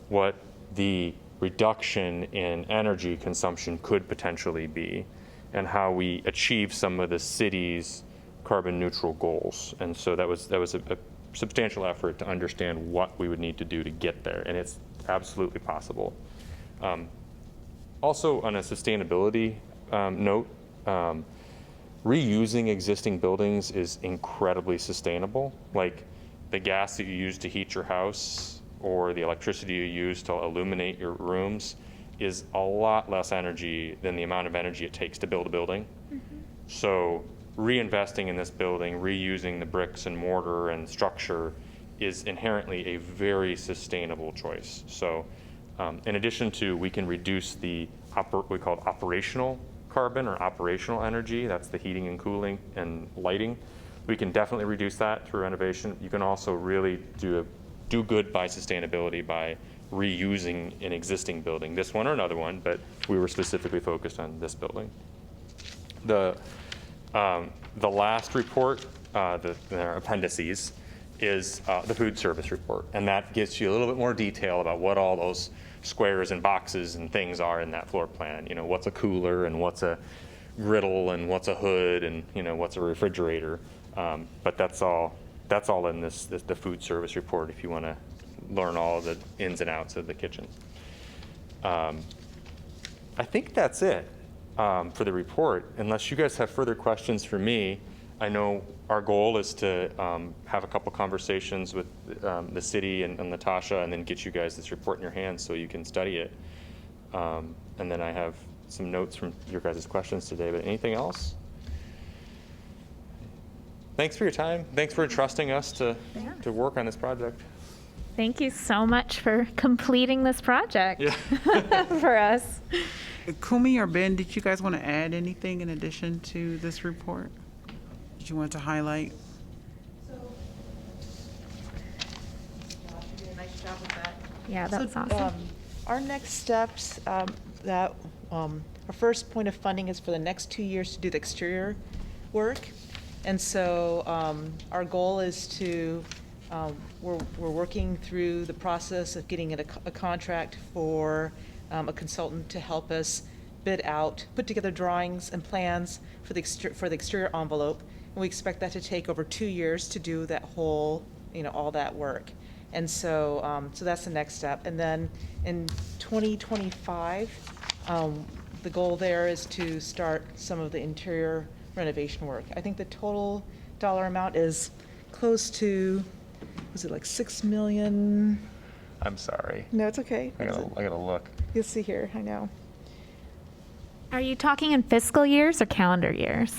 what the reduction in energy consumption could potentially be and how we achieve some of the city's carbon neutral goals. And so that was a substantial effort to understand what we would need to do to get there, and it's absolutely possible. Also, on a sustainability note, reusing existing buildings is incredibly sustainable. Like the gas that you use to heat your house or the electricity you use to illuminate your rooms is a lot less energy than the amount of energy it takes to build a building. So reinvesting in this building, reusing the bricks and mortar and structure is inherently a very sustainable choice. So in addition to, we can reduce the we call it operational carbon or operational energy. That's the heating and cooling and lighting. We can definitely reduce that through renovation. You can also really do good by sustainability by reusing an existing building, this one or another one, but we were specifically focused on this building. The last report, their appendices, is the food service report, and that gives you a little bit more detail about what all those squares and boxes and things are in that floor plan. What's a cooler and what's a griddle and what's a hood and what's a refrigerator. But that's all in the food service report if you want to learn all the ins and outs of the kitchen. I think that's it for the report. Unless you guys have further questions for me, I know our goal is to have a couple conversations with the city and Natasha, and then get you guys this report in your hands so you can study it. And then I have some notes from your guys' questions today, but anything else? Thanks for your time. Thanks for entrusting us to work on this project. Thank you so much for completing this project for us. Kumi or Ben, did you guys want to add anything in addition to this report? Did you want to highlight? Josh, you did a nice job with that. Yeah, that's So, awesome. Our next steps, our first point of funding is for the next 2 years to do the exterior work. And so our goal is to, we're working through the process of getting a contract for a consultant to help us bid out, put together drawings and plans for the exterior envelope. And we expect that to take over 2 years to do that whole, all that work. And so, so that's the next step. And then in 2025, the goal there is to start some of the interior renovation work. I think the total dollar amount is close to, was it like 6 million? I'm sorry. No, it's okay. I gotta look. You'll see here, I know. Are you talking in fiscal years or calendar years?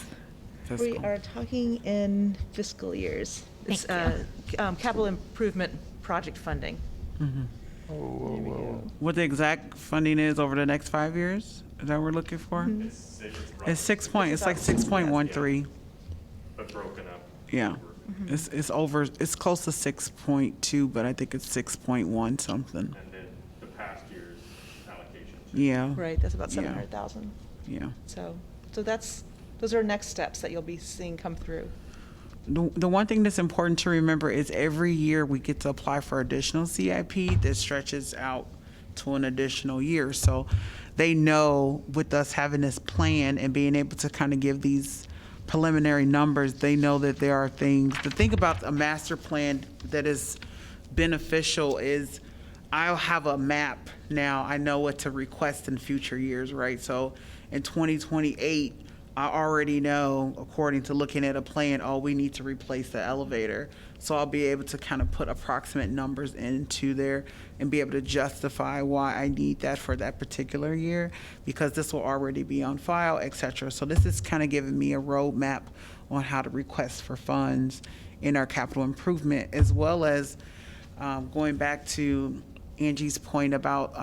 We are talking in fiscal years. It's capital improvement project funding. What the exact funding is over the next 5 years? Is that what we're looking for? It's 6 point. It's like 6.13. But broken up. Yeah. It's over. It's close to 6.2, but I think it's 6.1 something. And then the past year's allocation. Yeah. Right, that's about Yeah. 700,000. Yeah. So those are next steps that you'll be seeing come through. The one thing that's important to remember is every year we get to apply for additional CIP that stretches out to an additional year. So they know with us having this plan and being able to kind of give these preliminary numbers, they know that there are things. The thing about a master plan that is beneficial is I'll have a map now. I know what to request in future years, right? So in 2028, I already know, according to looking at a plan, oh, we need to replace the elevator. So I'll be able to kind of put approximate numbers into there and be able to justify why I need that for that particular year, because this will already be on file, et cetera. So this is kind of giving me a roadmap on how to request for funds in our capital improvement, as well as going back to Angie's point about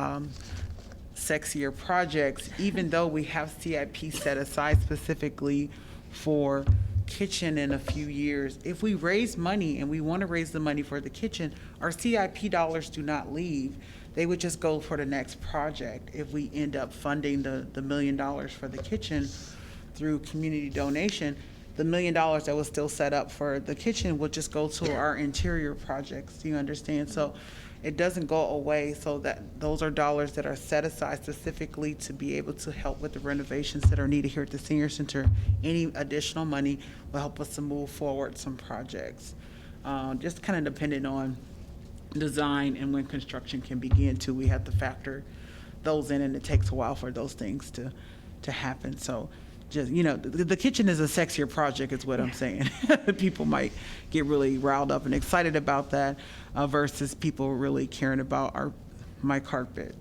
sexier projects. Even though we have CIP set aside specifically for kitchen in a few years, if we raise money and we want to raise the money for the kitchen, our CIP dollars do not leave. They would just go for the next project. If we end up funding the $1 million for the kitchen through community donation, the $1 million that was still set up for the kitchen will just go to our interior projects. Do you understand? So it doesn't go away, so that those are dollars that are set aside specifically to be able to help with the renovations that are needed here at the senior center. Any additional money will help us to move forward some projects. Just kind of depending on design and when construction can begin too. We have to factor those in, and it takes a while for those things to happen. So just, you know, the kitchen is a sexier project is what I'm saying. People might get really riled up and excited about that versus people really caring about my carpet.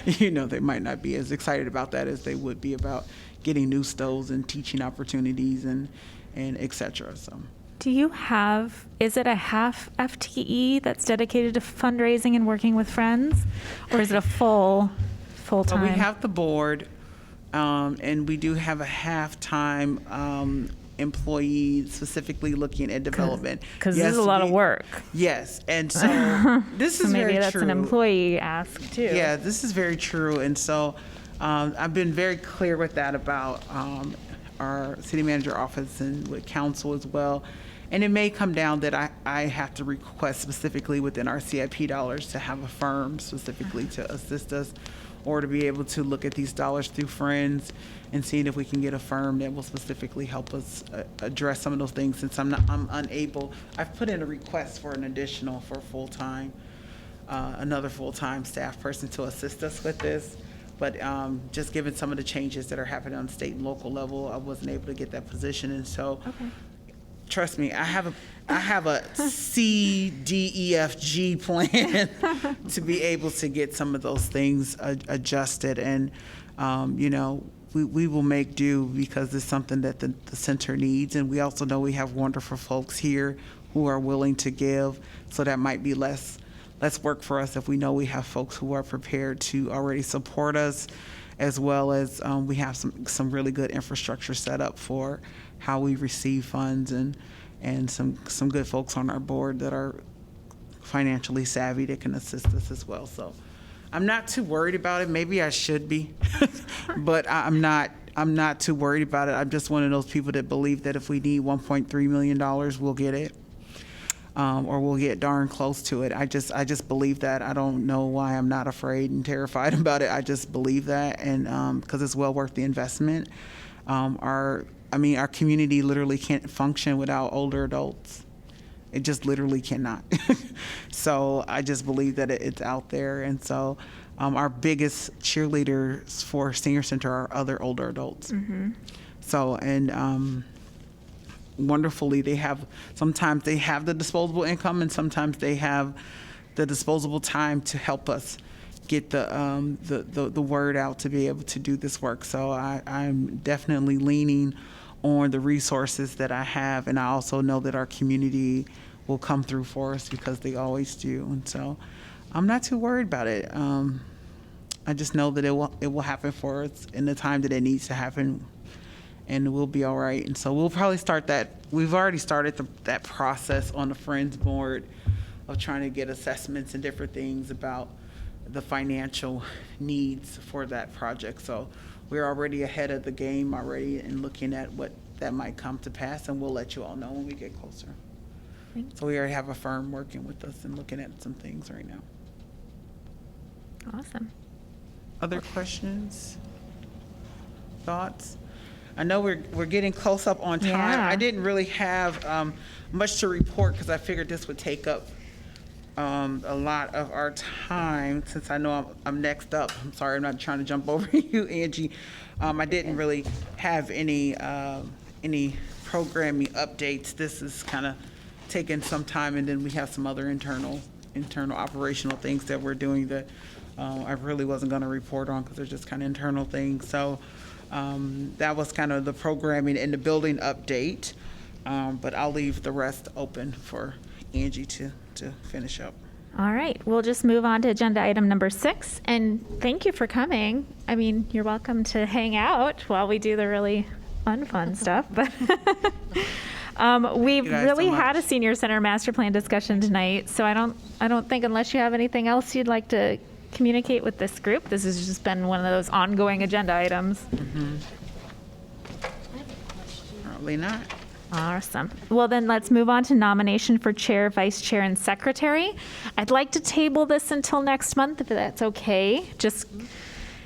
You know, they might not be as excited about that as they would be about getting new stoves and teaching opportunities and et cetera. So. Do you have, is it a half FTE that's dedicated to fundraising and working with friends? Or is it a full-time? We have the board, and we do have a half-time employee specifically looking at development. Because this is a lot of work. Yes, and so this So is maybe very that's true. an employee ask too. Yeah, this is very true, and so I've been very clear with that about our city manager office and with council as well. And it may come down that I have to request specifically within our CIP dollars to have a firm specifically to assist us, or to be able to look at these dollars through friends and seeing if we can get a firm that will specifically help us address some of those things. Since I'm unable, I've put in a request for an additional for full-time, another full-time staff person to assist us with this. But just given some of the changes that are happening on the state and local level, I wasn't able to get that position. And so, trust me, I have a C, D, E, F, G plan to be able to get some of those things adjusted. And, you know, we will make do because it's something that the center needs. And we also know we have wonderful folks here who are willing to give. So that might be less work for us if we know we have folks who are prepared to already support us, as well as we have some really good infrastructure set up for how we receive funds, and some good folks on our board that are financially savvy that can assist us as well. So I'm not too worried about it. Maybe I should be, but I'm not too worried about it. I'm just one of those people that believe that if we need $1.3 million, we'll get it. Or we'll get darn close to it. I just believe that. I don't know why I'm not afraid and terrified about it. I just believe that, and because it's well worth the investment. Our community literally can't function without older adults. It just literally cannot. So I just believe that it's out there, and so our biggest cheerleaders for senior center are other older adults. Mm-hmm. So wonderfully, sometimes they have the disposable income, and sometimes they have the disposable time to help us get the word out to be able to do this work. So I'm definitely leaning on the resources that I have, and I also know that our community will come through for us because they always do. And so I'm not too worried about it. I just know that it will happen for us in the time that it needs to happen, and we'll be all right. And so we'll probably start that. We've already started that process on the Friends board of trying to get assessments and different things about the financial needs for that project. So we're already ahead of the game already and looking at what that might come to pass, and we'll let you all know when we get closer. So we already have a firm working with us and looking at some things right now. Awesome. Other questions? Thoughts? I know we're getting close up on time. Yeah. I didn't really have much to report because I figured this would take up a lot of our time since I know I'm next up. I'm sorry, I'm not trying to jump over you, Angie. I didn't really have any programming updates. This is kind of taking some time, and then we have some other internal operational things that we're doing that I really wasn't going to report on because they're just kind of internal things. So that was kind of the programming and the building update. But I'll leave the rest open for Angie to finish up. All right, we'll just move on to agenda item number 6. And thank you for coming. I mean, you're welcome to hang out while we do the really unfun stuff. But we've you guys really so had a much. senior center master plan discussion tonight. So I don't think, unless you have anything else you'd like to communicate with this group, this has just been one of those ongoing agenda items. Probably not. Awesome. Well, then let's move on to nomination for chair, vice chair, and secretary. I'd like to table this until next month, if that's okay, just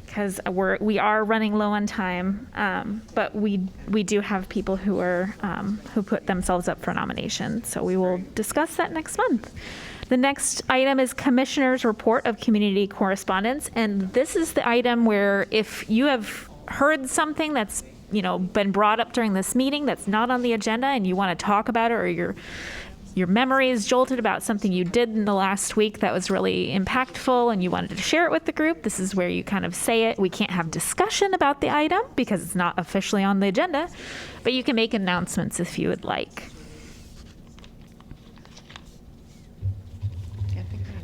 because we are running low on time. But we do have people who put themselves up for nomination, so we will discuss that next month. The next item is Commissioner's Report of Community Correspondence, and this is the item where if you have heard something that's been brought up during this meeting that's not on the agenda and you want to talk about it, or your memory is jolted about something you did in the last week that was really impactful and you wanted to share it with the group, this is where you kind of say it. We can't have discussion about the item because it's not officially on the agenda, but you can make announcements if you would like.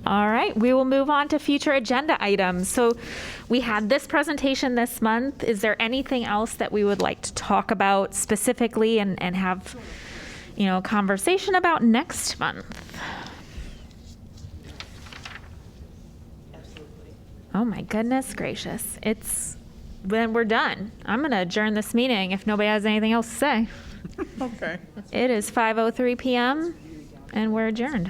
All right, we will move on to future agenda items. So we had this presentation this month. Is there anything else that we would like to talk about specifically and have, conversation about next month? Oh my goodness gracious. Then we're done. I'm going to adjourn this meeting if nobody has anything else to say. Okay. It is 5:03 p.m. and we're adjourned.